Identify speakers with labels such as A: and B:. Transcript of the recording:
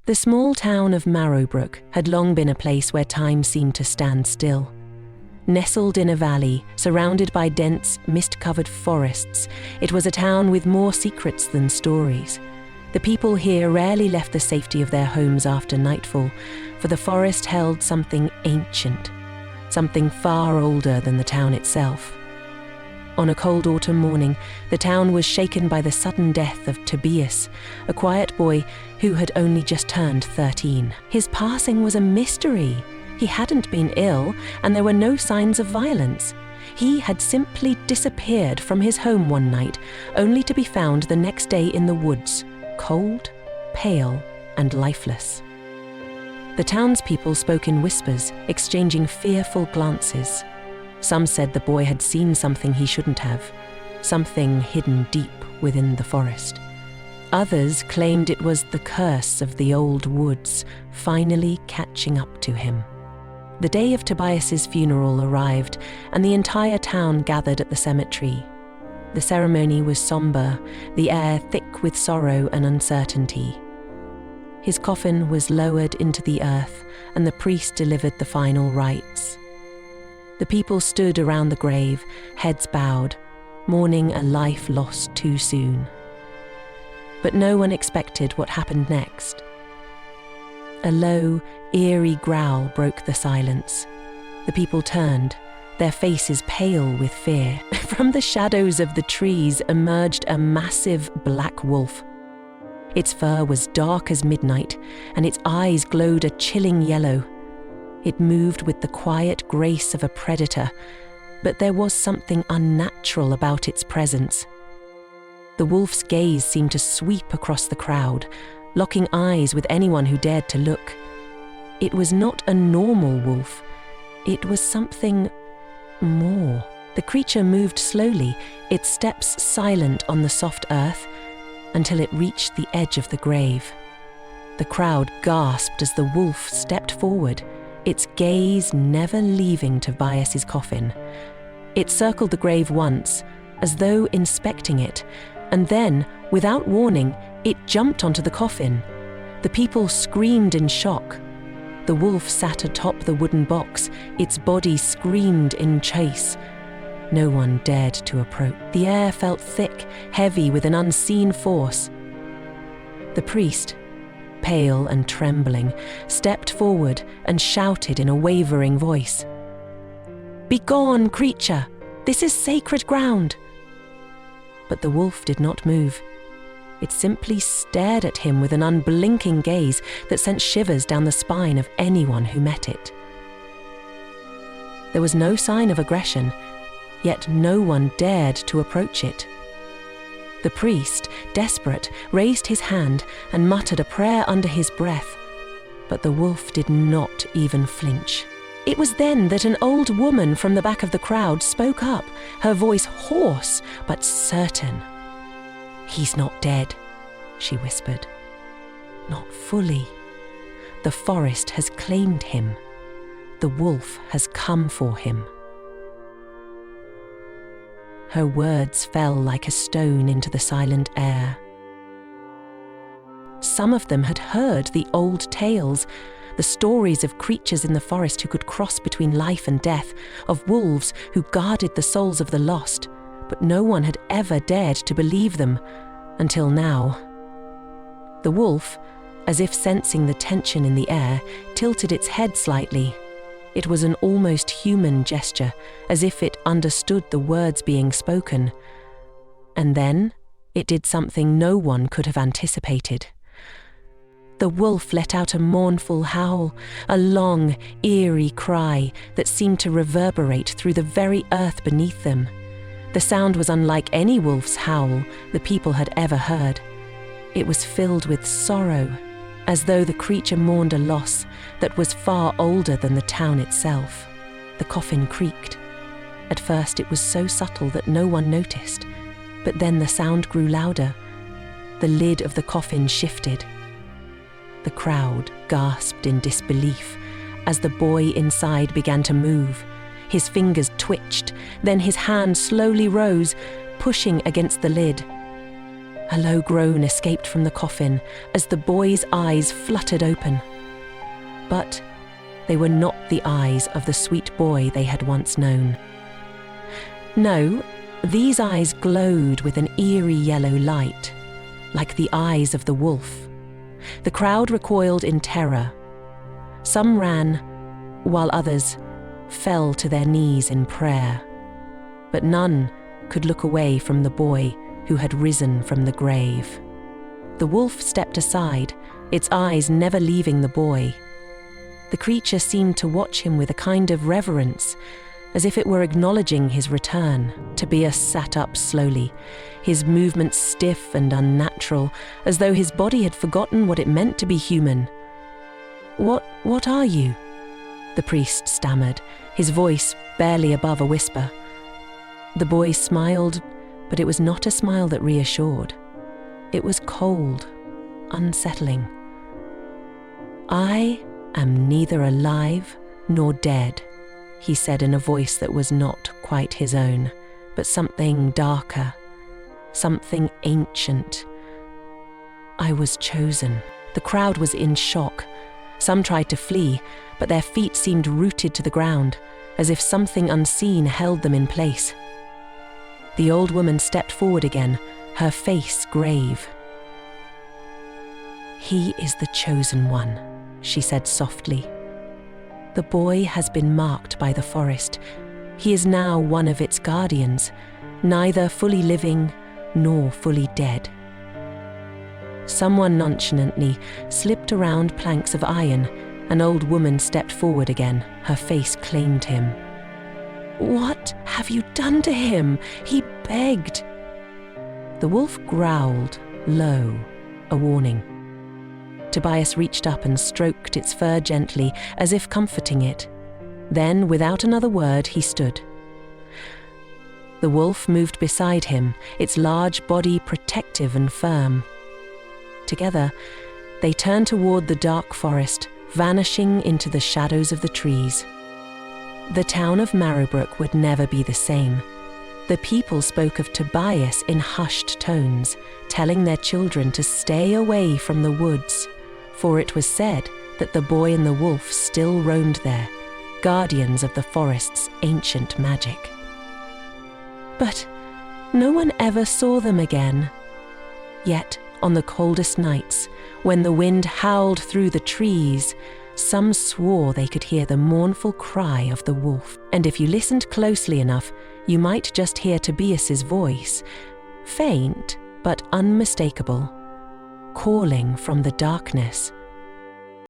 A: The small town of Marrowbrook had long been a place where time seemed to stand still. Nestled in a valley, surrounded by dense, mist-covered forests, it was a town with more secrets than stories. The people here rarely left the safety of their homes after nightfall, for the forest held something ancient, something far older than the town itself. On a cold autumn morning, the town was shaken by the sudden death of Tobias, a quiet boy who had only just turned 13. His passing was a mystery. He hadn't been ill, and there were no signs of violence. He had simply disappeared from his home one night, only to be found the next day in the woods, cold, pale, and lifeless. The townspeople spoke in whispers, exchanging fearful glances. Some said the boy had seen something he shouldn't have, something hidden deep within the forest. Others claimed it was the curse of the old woods finally catching up to him. The day of Tobias's funeral arrived, and the entire town gathered at the cemetery. The ceremony was somber, the air thick with sorrow and uncertainty. His coffin was lowered into the earth, and the priest delivered the final rites. The people stood around the grave, heads bowed, mourning a life lost too soon. But no one expected what happened next. A low, eerie growl broke the silence. The people turned, their faces pale with fear. From the shadows of the trees emerged a massive black wolf. Its fur was dark as midnight, and its eyes glowed a chilling yellow. It moved with the quiet grace of a predator, but there was something unnatural about its presence. The wolf's gaze seemed to sweep across the crowd, locking eyes with anyone who dared to look. It was not a normal wolf. It was something more. The creature moved slowly, its steps silent on the soft earth, until it reached the edge of the grave. The crowd gasped as the wolf stepped forward, its gaze never leaving Tobias's coffin. It circled the grave once, as though inspecting it, and then, without warning, it jumped onto the coffin. The people screamed in shock. The wolf sat atop the wooden box, its body screamed in chase. No one dared to approach. The air felt thick, heavy with an unseen force. The priest, pale and trembling, stepped forward and shouted in a wavering voice, "Begone, creature! This is sacred ground!" But the wolf did not move. It simply stared at him with an unblinking gaze that sent shivers down the spine of anyone who met it. There was no sign of aggression, yet no one dared to approach it. The priest, desperate, raised his hand and muttered a prayer under his breath, but the wolf did not even flinch. It was then that an old woman from the back of the crowd spoke up, her voice hoarse but certain. "He's not dead," she whispered. "Not fully. The forest has claimed him. The wolf has come for him." Her words fell like a stone into the silent air. Some of them had heard the old tales, the stories of creatures in the forest who could cross between life and death, of wolves who guarded the souls of the lost, but no one had ever dared to believe them, until now. The wolf, as if sensing the tension in the air, tilted its head slightly. It was an almost human gesture, as if it understood the words being spoken. And then it did something no one could have anticipated. The wolf let out a mournful howl, a long, eerie cry that seemed to reverberate through the very earth beneath them. The sound was unlike any wolf's howl the people had ever heard. It was filled with sorrow, as though the creature mourned a loss that was far older than the town itself. The coffin creaked. At first it was so subtle that no one noticed, but then the sound grew louder. The lid of the coffin shifted. The crowd gasped in disbelief as the boy inside began to move. His fingers twitched, then his hand slowly rose, pushing against the lid. A low groan escaped from the coffin as the boy's eyes fluttered open. But they were not the eyes of the sweet boy they had once known. No, these eyes glowed with an eerie yellow light, like the eyes of the wolf. The crowd recoiled in terror. Some ran, while others fell to their knees in prayer. But none could look away from the boy who had risen from the grave. The wolf stepped aside, its eyes never leaving the boy. The creature seemed to watch him with a kind of reverence, as if it were acknowledging his return. Tobias sat up slowly, his movements stiff and unnatural, as though his body had forgotten what it meant to be human. What are you?" the priest stammered, his voice barely above a whisper. The boy smiled, but it was not a smile that reassured. It was cold, unsettling. "I am neither alive nor dead," he said in a voice that was not quite his own, but something darker, something ancient. "I was chosen." The crowd was in shock. Some tried to flee, but their feet seemed rooted to the ground, as if something unseen held them in place. The old woman stepped forward again, her face grave. "He is the chosen one," she said softly. "The boy has been marked by the forest. He is now one of its guardians, neither fully living nor fully dead." Someone nonchalantly slipped around planks of iron. An old woman stepped forward again, her face claimed him. "What have you done to him?" he begged. The wolf growled, low, a warning. Tobias reached up and stroked its fur gently, as if comforting it. Then, without another word, he stood. The wolf moved beside him, its large body protective and firm. Together, they turned toward the dark forest, vanishing into the shadows of the trees. The town of Marrowbrook would never be the same. The people spoke of Tobias in hushed tones, telling their children to stay away from the woods, for it was said that the boy and the wolf still roamed there, guardians of the forest's ancient magic. But no one ever saw them again. Yet, on the coldest nights, when the wind howled through the trees, some swore they could hear the mournful cry of the wolf. And if you listened closely enough, you might just hear Tobias's voice, faint but unmistakable, calling from the darkness